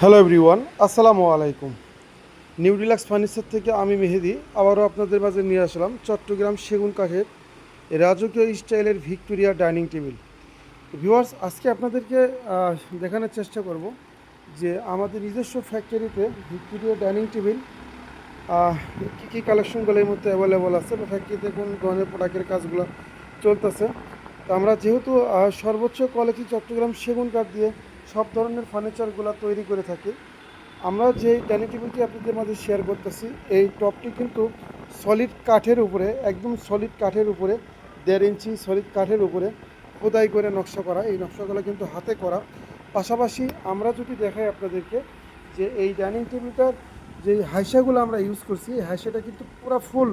Hello everyone, আসসালামু আলাইকুম। New deluxe furniture থেকে আমি মেহেদি আবারও আপনাদের মাঝে নিয়ে আসলাম চট্টগ্রাম সেগুন কাঠের রাজকীয় স্টাইলের ভিক্টোরিয়া ডাইনিং টেবিল। ভিউয়ার্স, আজকে আপনাদেরকে দেখানোর চেষ্টা করব যে আমাদের নিজস্ব ফ্যাক্টরিতে ভিক্টোরিয়া ডাইনিং টেবিল কী কী কালেকশনগুলো এই মধ্যে অ্যাভেলেবল আছে বা ফ্যাক্টরিতে কোন ধরনের প্রোডাক্টের কাজগুলো চলতেছে। তো আমরা যেহেতু সর্বোচ্চ কোয়ালিটি চট্টগ্রাম সেগুন কাঠ দিয়ে সব ধরনের ফার্নিচারগুলো তৈরি করে থাকি, আমরা যে ডাইনিং টেবিলটি আপনাদের মাঝে শেয়ার করতেছি, এই টপটি কিন্তু সলিড কাঠের উপরে, একদম সলিড কাঠের উপরে 1.5 ইঞ্চি সলিড কাঠের উপরে খোদাই করে নকশা করা। এই নকশাগুলো কিন্তু হাতে করা। পাশাপাশি আমরা যদি দেখাই আপনাদেরকে যে এই ডাইনিং টেবিলটার যে হাইসাগুলো আমরা ইউজ করছি, এই হাইসাটা কিন্তু পুরো ফুল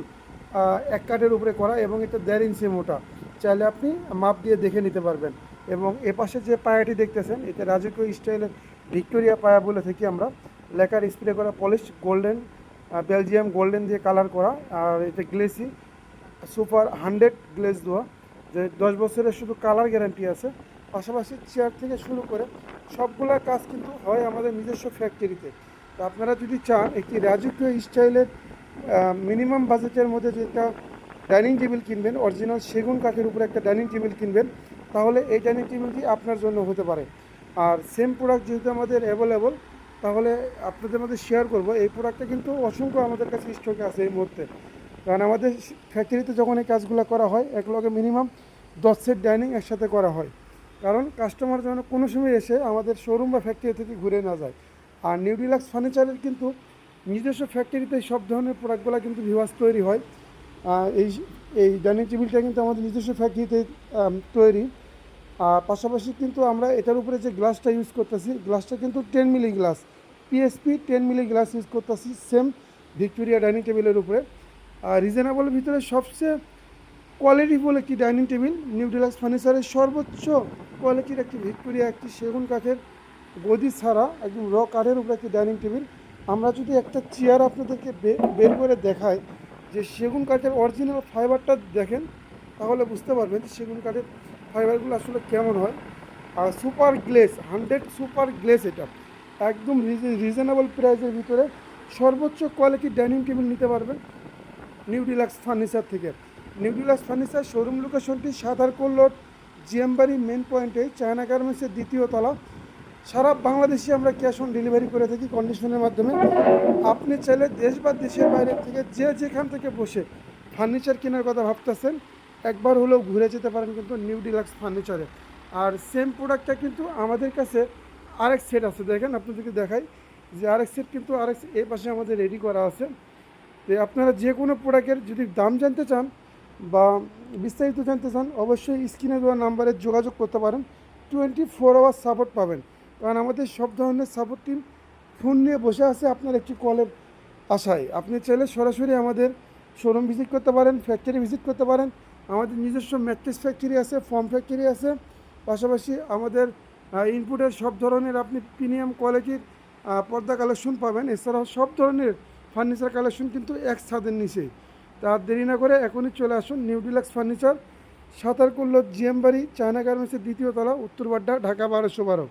এক কাঠের উপরে করা এবং এটা 1.5 ইঞ্চি মোটা। চাইলে আপনি মাপ দিয়ে দেখে নিতে পারবেন। এবং এপাশে যে পায়াটি দেখতেছেন, এতে রাজকীয় স্টাইলের ভিক্টোরিয়া পায়া বলে থাকি আমরা। লেকার স্প্রে করা পলিশ গোল্ডেন, বেলজিয়াম গোল্ডেন দিয়ে কালার করা, আর এটা গ্লেসি সুপার 100 গ্লেজ দেওয়া, যে 10 বছরের শুধু কালার গ্যারান্টি আছে। পাশাপাশি চেয়ার থেকে শুরু করে সবগুলা কাজ কিন্তু হয় আমাদের নিজস্ব ফ্যাক্টরিতে। তো আপনারা যদি চান একটি রাজকীয় স্টাইলের মিনিমাম বাজেটের মধ্যে যেটা ডাইনিং টেবিল কিনবেন, অরিজিনাল সেগুন কাঠের উপরে একটা ডাইনিং টেবিল কিনবেন, তাহলে এই ডাইনিং টেবিলটি আপনার জন্য হতে পারে। আর সেম প্রোডাক্ট যেহেতু আমাদের অ্যাভেলেবল, তাহলে আপনাদের মধ্যে শেয়ার করব। এই প্রোডাক্টটা কিন্তু অসংখ্য আমাদের কাছে স্টকে আছে এই মুহূর্তে। কারণ আমাদের ফ্যাক্টরিতে যখন এই কাজগুলো করা হয়, এক লগে মিনিমাম 10 সেট ডাইনিং একসাথে করা হয়। কারণ কাস্টমার যেন কোনো সময় এসে আমাদের শোরুম বা ফ্যাক্টরি থেকে ঘুরে না যায়। আর নিউ ডিলাক্স ফার্নিচারের কিন্তু নিজস্ব ফ্যাক্টরিতে সব ধরনের প্রোডাক্টগুলো কিন্তু ভিউয়ার্স তৈরি হয়। এই এই ডাইনিং টেবিলটা কিন্তু আমাদের নিজস্ব ফ্যাক্টরিতে তৈরি। আর পাশাপাশি কিন্তু আমরা এটার উপরে যে গ্লাসটা ইউজ করতেছি, গ্লাসটা কিন্তু 10 milli glass, PSP 10 milli glass use করতেছি সেম ভিক্টোরিয়া ডাইনিং টেবিলের উপরে। আর রিজনেবলের ভিতরে সবচেয়ে কোয়ালিটিফুল একটি ডাইনিং টেবিল, নিউ ডিলাক্স ফার্নিচারের সর্বোচ্চ কোয়ালিটির একটি ভিক্টোরিয়া, একটি সেগুন কাঠের গদি ছাড়া একদম র কাঠের উপরে একটি ডাইনিং টেবিল। আমরা যদি একটা চেয়ার আপনাদেরকে বের করে দেখাই, যে সেগুন কাঠের অরিজিনাল ফাইবারটা দেখেন, তাহলে বুঝতে পারবেন সেগুন কাঠের ফাইবারগুলো আসলে কেমন হয়। আর সুপার গ্লেস 100 সুপার গ্লেস, এটা একদম রিজনেবল প্রাইসের ভিতরে সর্বোচ্চ কোয়ালিটির ডাইনিং টেবিল নিতে পারবেন নিউ ডিলাক্স ফার্নিচার থেকে। নিউ ডিলাক্স ফার্নিচার শোরুম লোকেশনটি সাতারকোল রোড, জিএমবাড়ি মেন পয়েন্টে, চায়না গার্মেন্টসের 2য় তলা। সারা বাংলাদেশে আমরা ক্যাশ অন ডেলিভারি করে থাকি কন্ডিশনের মাধ্যমে। আপনি চাইলে দেশ বা দেশের বাইরে থেকে যে যেখান থেকে বসে ফার্নিচার কেনার কথা ভাবতেছেন, একবার হলেও ঘুরে যেতে পারেন কিন্তু নিউ ডিলাক্স ফার্নিচারে। আর সেম প্রোডাক্টটা কিন্তু আমাদের কাছে আরেক সেট আছে, দেখেন আপনাদেরকে দেখাই যে আরেক সেট কিন্তু আরেক এই পাশে আমাদের রেডি করা আছে। তো আপনারা যে কোনো প্রোডাক্টের যদি দাম জানতে চান বা বিস্তারিত জানতে চান, অবশ্যই স্ক্রিনে দেওয়া নাম্বারে যোগাযোগ করতে পারেন। 24 আওয়ার সাপোর্ট পাবেন, কারণ আমাদের সব ধরনের সাপোর্ট টিম ফোন নিয়ে বসে আছে আপনার একটি কলের আশায়। আপনি চাইলে সরাসরি আমাদের শোরুম ভিজিট করতে পারেন, ফ্যাক্টরি ভিজিট করতে পারেন। আমাদের নিজস্ব ম্যাট্রেস ফ্যাক্টরি আছে, ফর্ম ফ্যাক্টরি আছে। পাশাপাশি আমাদের ইনপুটের সব ধরনের আপনি প্রিমিয়াম কোয়ালিটির পর্দা কালেকশন পাবেন। এছাড়াও সব ধরনের ফার্নিচার কালেকশন কিন্তু এক ছাদের নিচেই। তার দেরি না করে এখনই চলে আসুন নিউ ডিলাক্স ফার্নিচার, সাতারকুল্লো জিএমবাড়ি, চায়না গার্মেন্টসের 2য় তলা, উত্তরবাড্ডা, ঢাকা 1212।